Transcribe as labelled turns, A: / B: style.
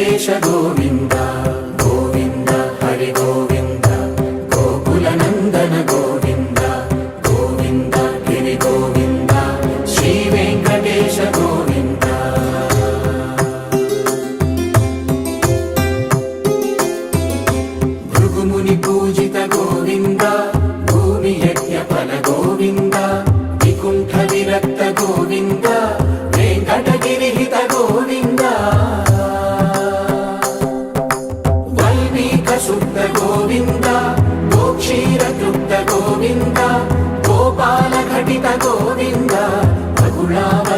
A: వెంకటేశ గోవింద గోవింద హరి గోవింద గోకుల నందన గోవింద గోవింద గిరి గోవింద శ్రీ వెంకటేశ గోవింద భృగుముని పూజిత గోవింద భూమి యజ్ఞ ఫల గోవింద వికుంఠ విరక్త గోవింద వెంకటగిరిహిత గోవింద వల్మీక శుద్ధ గోవింద గోక్షీర తృప్త గోవింద గోపాల ఘటిత గోవింద బహుళావ